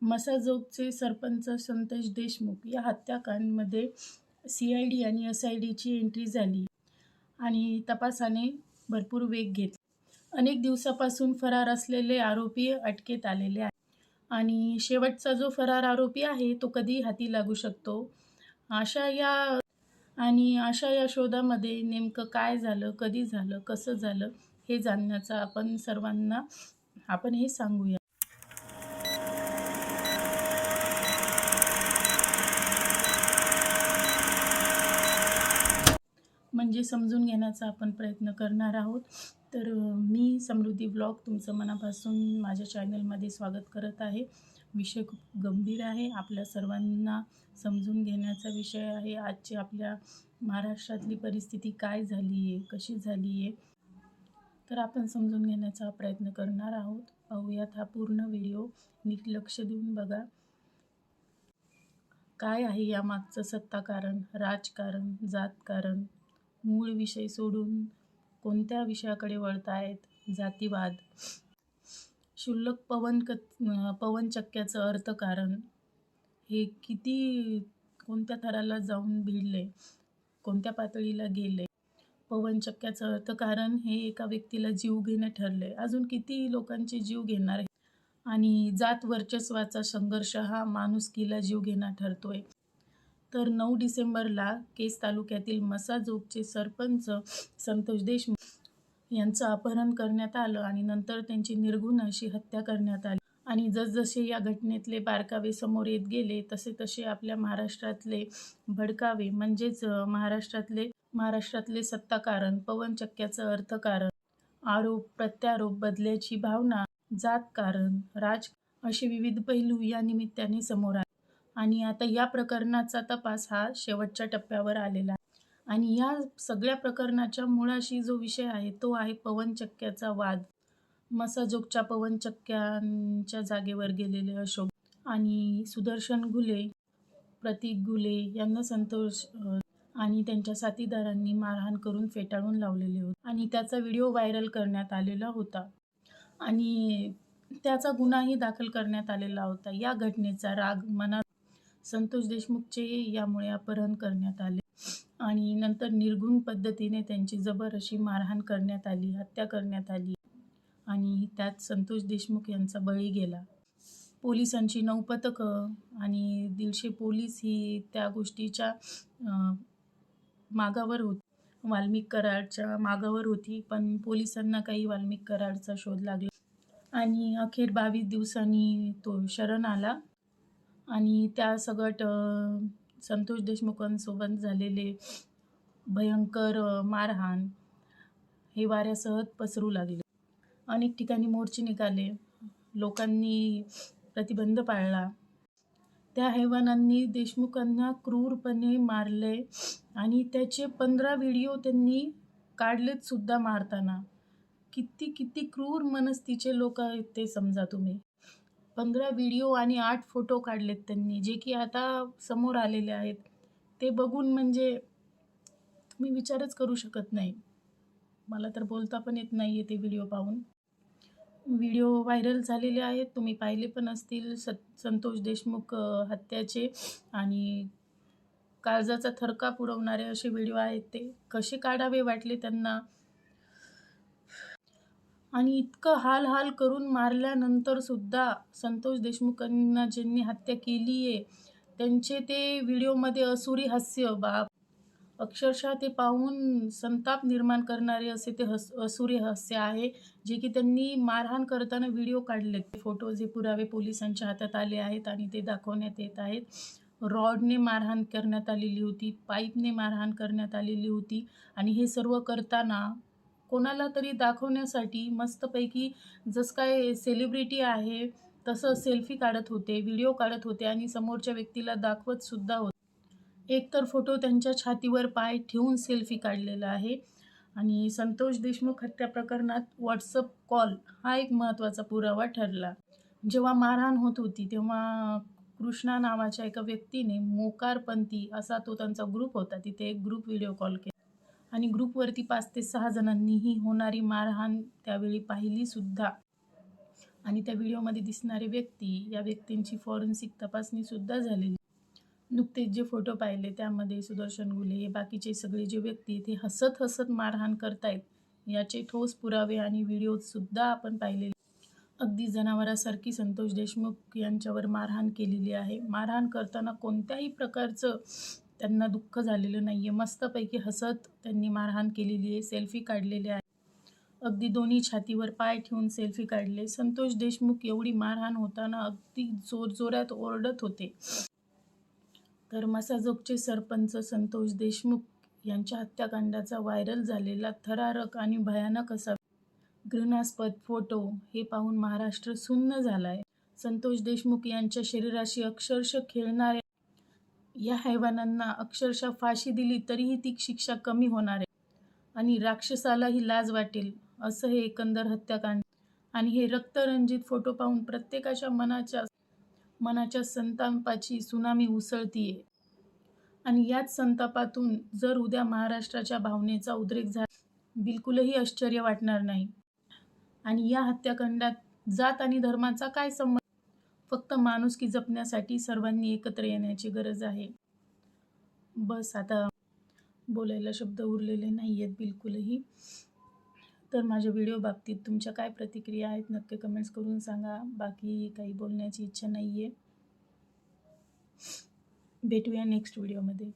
मसाजोगचे सरपंच संतोष देशमुख या हत्याकांडमध्ये CID आणि SIDची entry झाली आणि तपासाने भरपूर वेग घेतला. अनेक दिवसापासून फरार असलेले आरोपी अटकेत आलेले आहेत आणि शेवटचा जो फरार आरोपी आहे तो कधी हाती लागू शकतो. अशा या शोधामध्ये नेमकं काय झालं, कधी झालं, कसं झालं हे जाणण्याचा आपण हे सांगूया. म्हणजे समजून घेण्याचा आपण प्रयत्न करणार आहोत. तर मी समृद्धी ब्लॉग तुमचं मनापासून माझ्या चॅनलमध्ये स्वागत करत आहे. विषय खूप गंभीर आहे, आपल्या सर्वांना समजून घेण्याचा विषय आहे. आजची आपल्या महाराष्ट्रातली परिस्थिती काय झाली आहे, कशी झाली आहे, तर आपण समजून घेण्याचा प्रयत्न करणार आहोत. पाहूयात हा पूर्ण व्हिडिओ, नीट लक्ष देऊन बघा. काय आहे यामागचं सत्ताकारण, राजकारण, जातकारण, मूळ विषय सोडून कोणत्या विषयाकडे वळतायत, जातीवाद, क्षुल्लक पवनचक्क्याचं अर्थकारण, हे किती कोणत्या थराला जाऊन भिडले, कोणत्या पातळीला गेले. पवनचक्क्याचं अर्थकारण हे एका व्यक्तीला जीव घेणं ठरले, अजून किती लोकांचे जीव घेणार आहे. आणि जात वर्चस्वाचा संघर्ष हा माणुसकीला जीव घेणा ठरतोय. तर 9 डिसेंबरला केज तालुक्यातील मसाजोगचे सरपंच संतोष देशमुख यांचं अपहरण करण्यात आलं आणि नंतर त्यांची निर्घृण अशी हत्या करण्यात आली. आणि जसजसे या घटनेतले बारकावे समोर येत गेले तसे आपल्या महाराष्ट्रातले भडकावे म्हणजेच महाराष्ट्रातले सत्ताकारण, पवनचक्क्याचं अर्थकारण, आरोप प्रत्यारोप, बदल्याची भावना, जातकारण, असे विविध पैलू या निमित्ताने समोर आले. आणि आता या प्रकरणाचा तपास हा शेवटच्या टप्प्यावर आलेला आहे. आणि या सगळ्या प्रकरणाच्या मुळाशी जो विषय आहे तो आहे पवनचक्क्याचा वाद. मसाजोगच्या पवनचक्क्यांच्या जागेवर गेलेले अशोक आणि सुदर्शन घुले, प्रतीक घुले यांना संतोष आणि त्यांच्या साथीदारांनी मारहाण करून फेटाळून लावलेले होते आणि त्याचा व्हिडिओ व्हायरल करण्यात आलेला होता आणि त्याचा गुन्हाही दाखल करण्यात आलेला होता. या घटनेचा राग मनात संतोष देशमुखचे यामुळे अपहरण करण्यात आले आणि नंतर निर्घृण पद्धतीने त्यांची जबर अशी मारहाण करण्यात आली, हत्या करण्यात आली आणि त्यात संतोष देशमुख यांचा बळी गेला. पोलिसांची 9 पथकं आणि 150 पोलीस ही त्या गोष्टीच्या मागावर होती, वाल्मिक कराडच्या मागावर होती. पण पोलिसांना काही वाल्मिक कराडचा शोध लागला आणि अखेर 22 दिवसांनी तो शरण आला आणि त्या सगट संतोष देशमुखांसोबत झालेले भयंकर मारहाण हे वाऱ्यासह पसरू लागले. अनेक ठिकाणी मोर्चे निघाले, लोकांनी प्रतिबंध पाळला. त्या हैवानांनी देशमुखांना क्रूरपणे मारले आणि त्याचे 15 व्हिडिओ त्यांनी काढलेत सुद्धा मारताना. किती क्रूर मनस्थितीचे लोक आहेत ते समजा तुम्ही. 15 व्हिडिओ आणि 8 फोटो काढलेत त्यांनी, जे की आता समोर आलेले आहेत. ते बघून म्हणजे तुम्ही विचारच करू शकत नाही. मला तर बोलता पण येत नाही आहे ते व्हिडिओ पाहून. व्हिडिओ व्हायरल झालेले आहेत, तुम्ही पाहिले पण असतील. संतोष देशमुख हत्याचे आणि काळजाचा थरकाप उडवणारे असे व्हिडिओ आहेत. ते कसे काढावे वाटले त्यांना. आणि इतकं हाल करून मारल्यानंतर सुद्धा संतोष देशमुखांना ज्यांनी हत्या केली आहे त्यांचे ते व्हिडिओमध्ये असुरी हास्य, बाप, अक्षरशः ते पाहून संताप निर्माण करणारे असे ते असुरी हास्य आहे, जे की त्यांनी मारहाण करताना व्हिडिओ काढलेत. फोटो जे पुरावे पोलिसांच्या हातात आले आहेत आणि ते दाखवण्यात येत आहेत. रॉडने मारहाण करण्यात आलेली होती, पाईपने मारहाण करण्यात आलेली होती आणि हे सर्व करताना कोणाला तरी दाखवण्यासाठी मस्तपैकी जसं काय सेलिब्रिटी आहे तसं सेल्फी काढत होते, व्हिडिओ काढत होते आणि समोरच्या व्यक्तीला दाखवत सुद्धा होते. एकतर फोटो त्यांच्या छातीवर पाय ठेवून सेल्फी काढलेला आहे. आणि संतोष देशमुख हत्या प्रकरणात व्हॉट्सअप कॉल हा एक महत्त्वाचा पुरावा ठरला. जेव्हा मारहाण होत होती तेव्हा कृष्णा नावाच्या एका व्यक्तीने मोकारपंथी असा तो त्यांचा ग्रुप होता, तिथे एक ग्रुप व्हिडिओ कॉल केला आणि ग्रुपवरती 5 ते 6 जणांनी ही होणारी मारहाण त्यावेळी पाहिली सुद्धा. आणि त्या व्हिडिओमध्ये दिसणारे व्यक्ती, या व्यक्तींची फॉरेन्सिक तपासणीसुद्धा झालेली. नुकतेच जे फोटो पाहिले त्यामध्ये सुदर्शन घुले हे बाकीचे सगळे जे व्यक्ती ते हसत हसत मारहाण करतायत, याचे ठोस पुरावे आणि व्हिडिओसुद्धा आपण पाहिलेले. अगदी जनावरासारखी संतोष देशमुख यांच्यावर मारहाण केलेली आहे. मारहाण करताना कोणत्याही प्रकारचं त्यांना दुःख झालेलं नाही आहे. मस्तपैकी हसत त्यांनी मारहाण केलेली आहे. सेल्फी काढलेले आहे. अगदी दोन्ही छातीवर पाय ठेवून सेल्फी काढले. संतोष देशमुख एवढी मारहाण होताना अगदी जोरजोरात ओरडत होते. तर मसाजोगचे सरपंच संतोष देशमुख यांच्या हत्याकांडाचा व्हायरल झालेला थरारक आणि भयानक असा घृणास्पद फोटो हे पाहून महाराष्ट्र सुन्न झालाय. संतोष देशमुख यांच्या शरीराशी अक्षरशः खेळणाऱ्या या हैवानांना अक्षरशः फाशी दिली तरीही ती शिक्षा कमी होणार आहे आणि राक्षसालाही लाज वाटेल असं हे एकंदर हत्याकांड. आणि हे रक्तरंजित फोटो पाहून प्रत्येकाच्या मनाच्या संतापाची सुनामी उसळतीये. आणि याच संतापातून जर उद्या महाराष्ट्राच्या भावनेचा उद्रेक झाला, बिलकुलही आश्चर्य वाटणार नाही. आणि या हत्याकांडात जात आणि धर्माचा काय संबंध? फक्त माणुसकी जपण्यासाठी सर्वांनी एकत्र येण्याची गरज आहे. बस, आता बोलायला शब्द उरलेले नाही आहेत बिलकुलही. तर माझ्या व्हिडिओ बाबतीत तुमच्या काय प्रतिक्रिया आहेत नक्की कमेंट्स करून सांगा. बाकी काही बोलण्याची इच्छा नाही आहे. भेटूया नेक्स्ट व्हिडिओमध्ये.